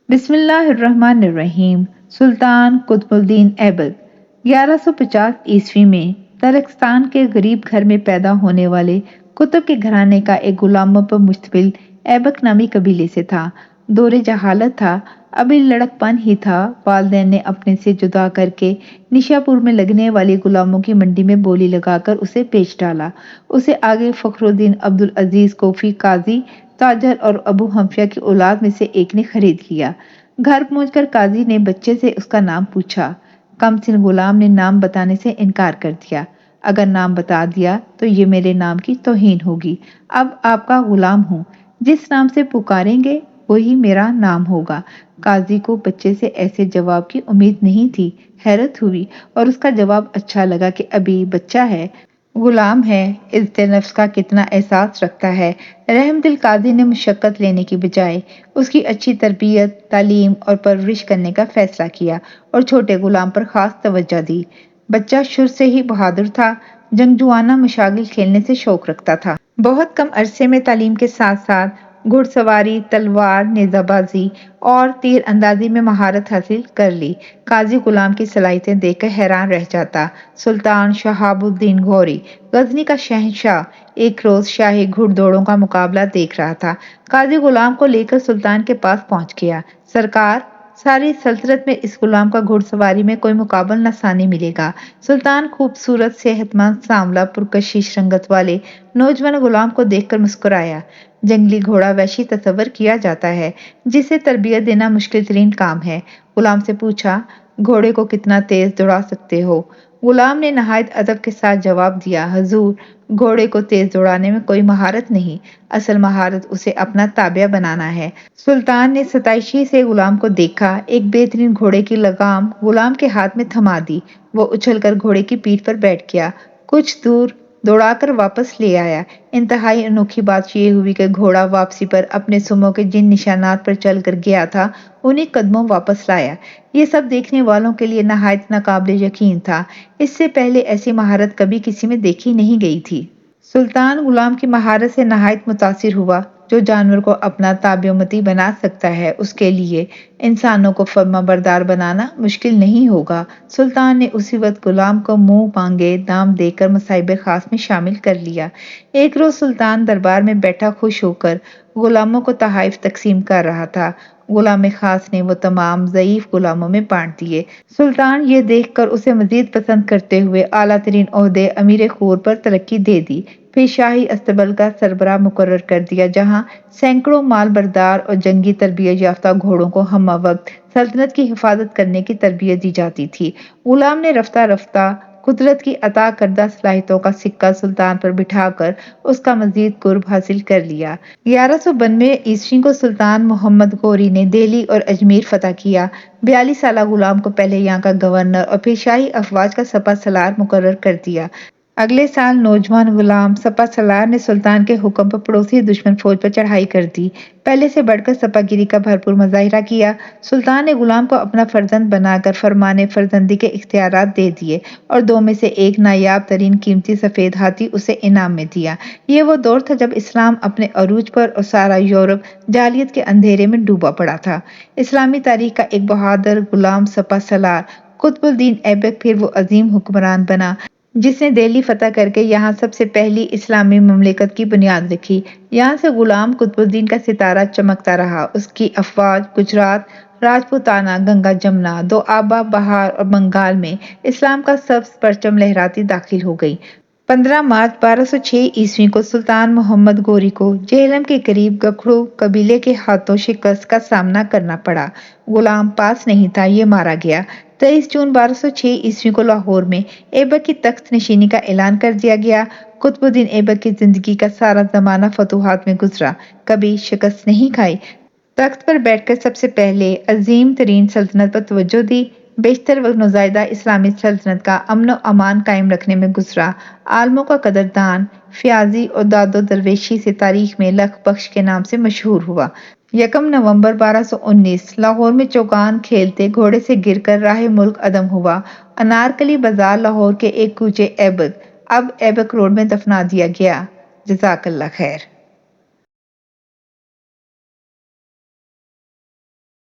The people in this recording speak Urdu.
بسم اللہ الرحمن الرحیم۔ سلطان قطب الدین ایبک 1150 میں ترکستان کے غریب گھر میں پیدا ہونے والے قطب کے گھرانے کا ایک غلاموں پر مشتمل ایبک نامی قبیلے سے تھا۔ دور جہالت تھا، ابھی لڑک پن ہی تھا۔ والدین نے اپنے سے جدا کر کے نشاپور میں لگنے والی غلاموں کی منڈی میں بولی لگا کر اسے بیچ ڈالا۔ اسے آگے فخرالدین عبدالعزیز کوفی قاضی، تاجر اور ابو حنفیہ کی اولاد میں سے ایک نے خرید لیا۔ گھر پہنچ کر قاضی نے بچے سے اس کا نام پوچھا۔ کم سن غلام نے نام بتانے سے انکار کر دیا۔ اگر نام بتا دیا تو یہ میرے نام کی توہین ہوگی۔ اب آپ کا غلام ہوں، جس نام سے پکاریں گے وہی میرا نام ہوگا۔ قاضی کو بچے سے ایسے جواب کی امید نہیں تھی۔ حیرت ہوئی اور اس کا جواب اچھا لگا کہ ابھی بچہ ہے، غلام ہے، عزت نفس کا کتنا احساس رکھتا ہے۔ رحم دل قاضی نے مشقت لینے کی بجائے اس کی اچھی تربیت، تعلیم اور پرورش کرنے کا فیصلہ کیا اور چھوٹے غلام پر خاص توجہ دی۔ بچہ شروع سے ہی بہادر تھا، جنگجوانہ مشاغل کھیلنے سے شوق رکھتا تھا۔ بہت کم عرصے میں تعلیم کے ساتھ ساتھ گھڑ سواری، تلوار، نیزہ بازی اور تیر اندازی میں مہارت حاصل کر لی۔ قاضی غلام کی صلاحیتیں دیکھ کر حیران رہ جاتا۔ سلطان شہاب الدین غوری، غزنی کا شہنشاہ، ایک روز شاہی گھڑ دوڑوں کا مقابلہ دیکھ رہا تھا۔ قاضی غلام کو لے کر سلطان کے پاس پہنچ گیا۔ سرکار، ساری سلطنت میں اس غلام کا گھڑ سواری میں کوئی مقابل نہ ثانی ملے گا۔ سلطان خوبصورت، صحت مند، سانولا، پرکشش رنگت والے نوجوان غلام کو دیکھ کر مسکرایا۔ جنگلی گھوڑا وحشی تصور کیا جاتا ہے، جسے تربیت دینا مشکل ترین کام ہے۔ غلام سے پوچھا، گھوڑے کو کتنا تیز دوڑا سکتے ہو؟ غلام نے نہایت ادب کے ساتھ جواب دیا، حضور، گھوڑے کو تیز دوڑانے میں کوئی مہارت نہیں، اصل مہارت اسے اپنا تابع بنانا ہے۔ سلطان نے ستائشی سے غلام کو دیکھا۔ ایک بہترین گھوڑے کی لگام غلام کے ہاتھ میں تھما دی۔ وہ اچھل کر گھوڑے کی پیٹھ پر بیٹھ گیا، کچھ دور دوڑا کر واپس لے آیا۔ انتہائی انوکھی بات یہ ہوئی کہ گھوڑا واپسی پر اپنے سموں کے جن نشانات پر چل کر گیا تھا، انہی قدموں واپس لایا۔ یہ سب دیکھنے والوں کے لیے نہایت ناقابل یقین تھا۔ اس سے پہلے ایسی مہارت کبھی کسی میں دیکھی نہیں گئی تھی۔ سلطان غلام کی مہارت سے نہایت متاثر ہوا۔ جو جانور کو اپنا تابع متی بنا سکتا ہے، اس کے لیے انسانوں کو فرما بردار بنانا مشکل نہیں ہوگا۔ سلطان نے اسی وقت غلام کو منہ مانگے دام دے کر مصائب خاص میں شامل کر لیا۔ ایک روز سلطان دربار میں بیٹھا خوش ہو کر غلاموں کو تحائف تقسیم کر رہا تھا۔ غلام خاص نے وہ تمام ضعیف غلاموں میں بانٹ دیے۔ سلطان یہ دیکھ کر اسے مزید پسند کرتے ہوئے اعلیٰ ترین عہدے امیر خور پر ترقی دے دی۔ پھر شاہی استبل کا سربراہ مقرر کر دیا، جہاں سینکڑوں مال بردار اور جنگی تربیت یافتہ گھوڑوں کو ہمہ وقت سلطنت کی حفاظت کرنے کی تربیت دی جاتی تھی۔ غلام نے رفتہ رفتہ قدرت کی عطا کردہ صلاحیتوں کا سکہ سلطان پر بٹھا کر اس کا مزید قرب حاصل کر لیا۔ 1192 کو سلطان محمد غوری نے دہلی اور اجمیر فتح کیا۔ 42 سالہ غلام کو پہلے یہاں کا گورنر اور پھر شاہی افواج کا سپہ سالار مقرر کر دیا۔ اگلے سال نوجوان غلام سپہ سالار نے سلطان کے حکم پر پڑوسی دشمن فوج پر چڑھائی کر دی۔ پہلے سے بڑھ کر سپہ گیری کا بھرپور مظاہرہ کیا۔ سلطان نے غلام کو اپنا فرزند بنا کر فرمان فرزندی کے اختیارات دے دیے اور 2 میں سے ایک نایاب ترین قیمتی سفید ہاتھی اسے انعام میں دیا۔ یہ وہ دور تھا جب اسلام اپنے عروج پر اور سارا یورپ جاہلیت کے اندھیرے میں ڈوبا پڑا تھا۔ اسلامی تاریخ کا ایک بہادر غلام سپہ سالار قطب الدین ایبک پھر وہ عظیم حکمران بنا جس نے دہلی فتح کر کے یہاں سب سے پہلی اسلامی مملکت کی بنیاد رکھی۔ یہاں سے غلام قطب الدین کا ستارہ چمکتا رہا۔ اس کی افواج گجرات، راجپوتانہ، گنگا جمنا، دوآبہ، بہار اور بنگال میں اسلام کا سبز پرچم لہراتی داخل ہو گئی۔ 15 مارچ 1206 کو سلطان محمد غوری کو جہلم کے قریب گکھڑو قبیلے کے ہاتھوں شکست کا سامنا کرنا پڑا۔ غلام پاس نہیں تھا، یہ مارا گیا۔ 23 جون 1206 کو لاہور میں ایبک کی تخت نشینی کا اعلان کر دیا گیا۔ قطب الدین ایبک کی زندگی کا سارا زمانہ فتوحات میں گزرا، کبھی شکست نہیں کھائی۔ تخت پر بیٹھ کر سب سے پہلے عظیم ترین سلطنت پر توجہ دی۔ بیشتر وقت نوزائیدہ اسلامی سلطنت کا امن و امان قائم رکھنے میں گزرا۔ عالموں کا قدردان، فیاضی اور داد و درویشی سے تاریخ میں لکھ بخش کے نام سے مشہور ہوا۔ 1 نومبر 1219 لاہور میں چوگان کھیلتے گھوڑے سے گر کر راہ ملک عدم ہوا۔ انارکلی بازار لاہور کے ایک کوچے ایبک، اب ایبک روڈ میں دفنا دیا گیا۔ جزاک اللہ خیر۔